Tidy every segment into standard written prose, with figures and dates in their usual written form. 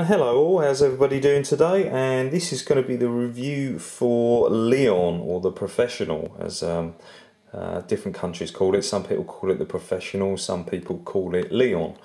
Hello all, how's everybody doing today? And this is going to be the review for Leon, or the Professional, as different countries call it. Some people call it the Professional, some people call it Leon.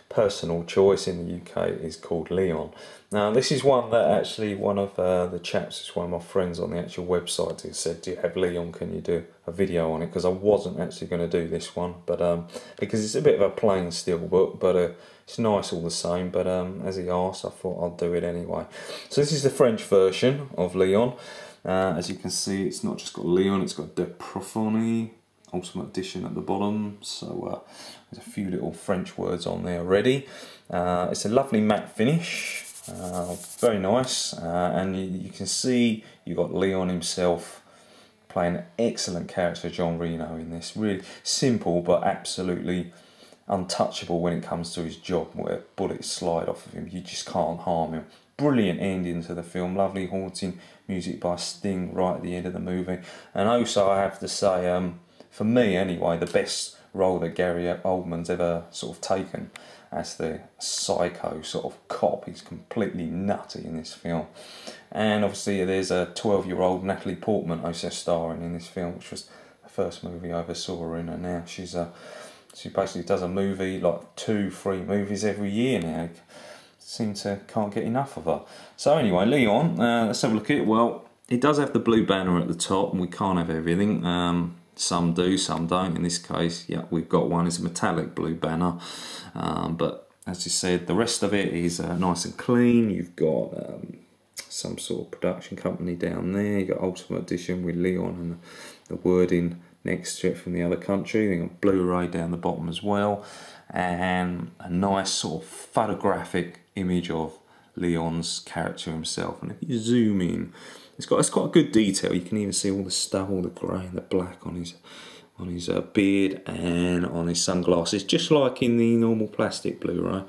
Personal choice in the UK is called Leon. Now this is one that actually one of the chaps, it's one of my friends on the actual website, who said, do you have Leon, can you do a video on it? Because I wasn't actually going to do this one, but because it's a bit of a plain steelbook, but it's nice all the same. But as he asked, I thought I'd do it anyway. So this is the French version of Leon. As you can see, it's not just got Leon, it's got De Profondeur Ultimate Edition at the bottom, so there's a few little French words on there already. It's a lovely matte finish, very nice, and you can see you've got Leon himself playing an excellent character, Jean Reno, in this. Really simple but absolutely untouchable when it comes to his job, where bullets slide off of him, you just can't harm him. Brilliant ending to the film, lovely haunting music by Sting right at the end of the movie. And also I have to say, for me anyway, the best role that Gary Oldman's ever sort of taken as the psycho sort of cop. He's completely nutty in this film. And obviously there's a 12-year-old Natalie Portman also starring in this film, which was the first movie I ever saw her in, and now she basically does a movie, like 2-3 movies every year now. Can't get enough of her. So anyway, Leon, let's have a look at it. Well, it does have the blue banner at the top, and we can't have everything. Some do, some don't. In this case, yeah, we've got one. It's a metallic blue banner, but as you said, the rest of it is nice and clean. You've got some sort of production company down there. You've got Ultimate Edition with Leon and the wording next to it from the other country. Then got Blu-ray down the bottom as well, and a nice sort of photographic image of Leon's character himself. And if you zoom in, it's got a good detail. You can even see all the stuff, all the grey and the black on his beard and on his sunglasses, just like in the normal plastic Blu-ray.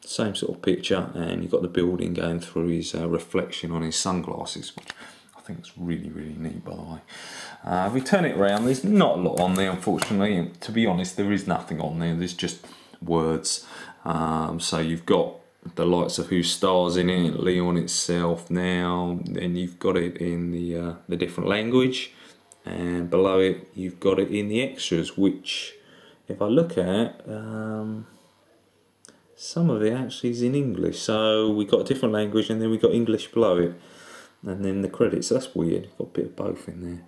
Same sort of picture, and you've got the building going through his reflection on his sunglasses, which I think is really, really neat, by the way. If we turn it around, there's not a lot on there, unfortunately. And to be honest, there is nothing on there. There's just words. So you've got the likes of who stars in it, Leon itself now, then you've got it in the different language, and below it you've got it in the extras, which if I look at, some of it actually is in English. So we've got a different language, and then we've got English below it, and then the credits. So that's weird, you've got a bit of both in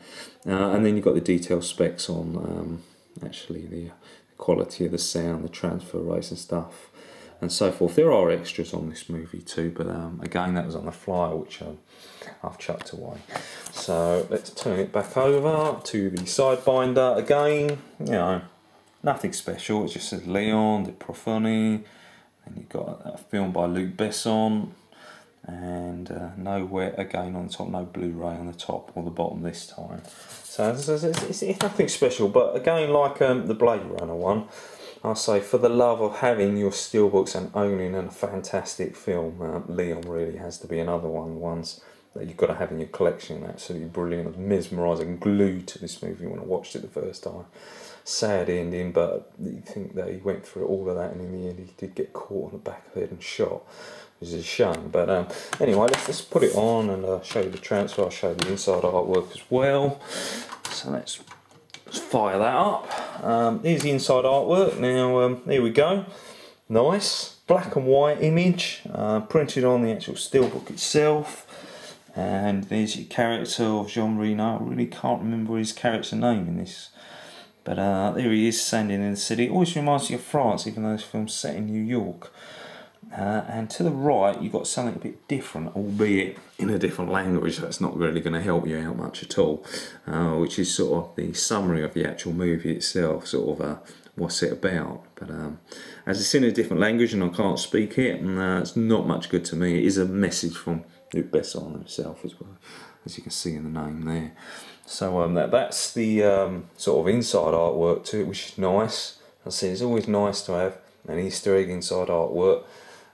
there. And then you've got the detailed specs on actually the quality of the sound, the transfer rates and stuff, and so forth. There are extras on this movie too, but again, that was on the flyer, which I've chucked away. So let's turn it back over to the side binder again. You know, nothing special. It just says Leon, De Profondeur, and you've got a film by Luc Besson, and nowhere again on the top, no Blu-ray on the top or the bottom this time. So it's nothing special, but again, like the Blade Runner one, I say, for the love of having your steelbooks and owning a fantastic film, Leon really has to be another one of the ones that you've got to have in your collection. Absolutely brilliant. I was mesmerising, glued to this movie when I watched it the first time. Sad ending, but you think that he went through all of that, and in the end he did get caught on the back of the head and shot, which is a shame. But anyway, let's put it on and show you the transfer. I'll show you the inside artwork as well. So let's fire that up. Here's the inside artwork. Now here we go. Nice black and white image, printed on the actual steelbook itself. And there's your character of Jean Reno. I really can't remember his character name in this, but there he is, standing in the city. It always reminds you of France, even though this film's set in New York. And to the right you've got something a bit different, albeit in a different language. That's not really going to help you out much at all, which is sort of the summary of the actual movie itself, sort of what's it about. But as it's in a different language and I can't speak it, and it's not much good to me. It is a message from Luc Besson himself as well, as you can see in the name there. So that's the sort of inside artwork to it, which is nice. I see, it's always nice to have an Easter egg inside artwork,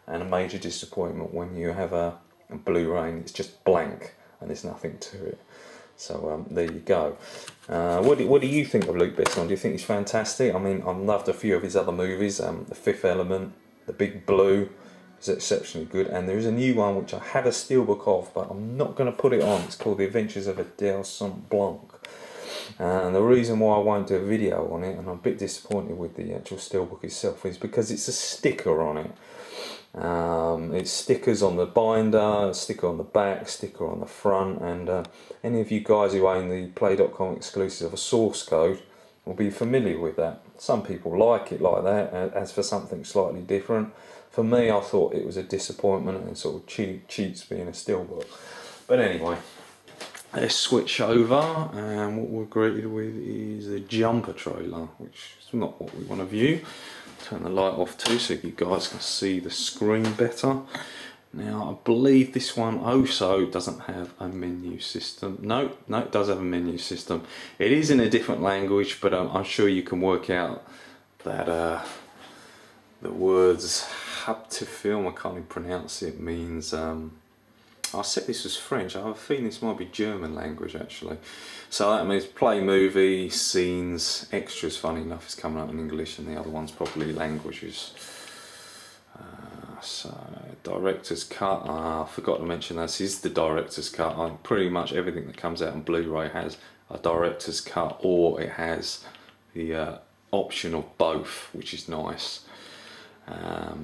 and a major disappointment when you have a Blu-ray and it's just blank and there's nothing to it. So there you go. What do you think of Luc Besson? Do you think he's fantastic? I mean, I've loved a few of his other movies, The Fifth Element, The Big Blue, is exceptionally good, and there is a new one which I have a steelbook of, but I'm not going to put it on. It's called The Adventures of Adele Saint-Blanc. And the reason why I won't do a video on it, and I'm a bit disappointed with the actual steelbook itself, is because it's a sticker on it. It's stickers on the binder, a sticker on the back, sticker on the front, and any of you guys who own the Play.com exclusive of a source code will be familiar with that. Some people like it like that, as for something slightly different. For me, I thought it was a disappointment and sort of cheats being a steelbook. But anyway, let's switch over, and what we're greeted with is the jumper trailer, which is not what we want to view. Turn the light off too so you guys can see the screen better. Now I believe this one also doesn't have a menu system. No, it does have a menu system. It is in a different language, but I'm sure you can work out that the words "hub to film," I can't even pronounce it, means I said this was French. I have a feeling this might be German language actually. So that means play movie, scenes, extras, funny enough, is coming up in English, and the other one's probably languages. So director's cut, I forgot to mention this is the director's cut. Pretty much everything that comes out on Blu-ray has a director's cut, or it has the option of both, which is nice.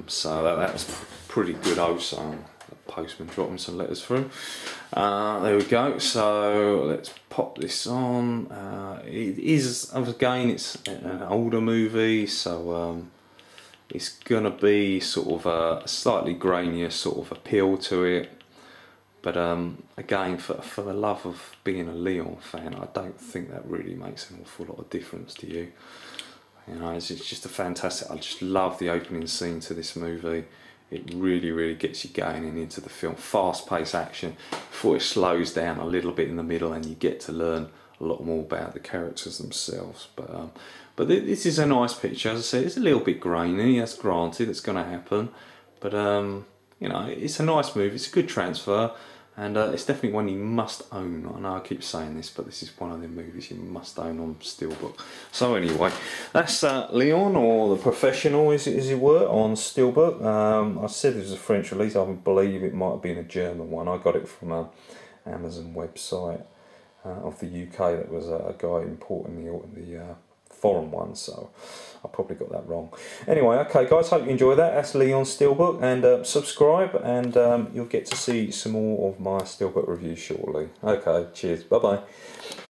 So that's pretty good also. Postman dropping some letters through. There we go. So let's pop this on. It is, again, it's an older movie, so it's gonna be sort of a slightly grainier sort of appeal to it. But again, for the love of being a Leon fan, I don't think that really makes an awful lot of difference to you. You know, it's just a fantastic. I just love the opening scene to this movie. It really gets you going and into the film. Fast-paced action before it slows down a little bit in the middle, and you get to learn a lot more about the characters themselves. But this is a nice picture. As I said, it's a little bit grainy. That's granted. It's going to happen. But you know, it's a nice movie. It's a good transfer, and it's definitely one you must own. I know I keep saying this, but this is one of the movies you must own on Steelbook. So anyway, that's Leon, or The Professional as it were, on Steelbook. I said it was a French release. I believe it might have been a German one. I got it from an Amazon website of the UK. That was a guy importing the foreign one, so I probably got that wrong. Anyway, okay guys, hope you enjoy that. That's Leon Steelbook, and subscribe, and you'll get to see some more of my Steelbook reviews shortly. Okay, cheers, bye bye.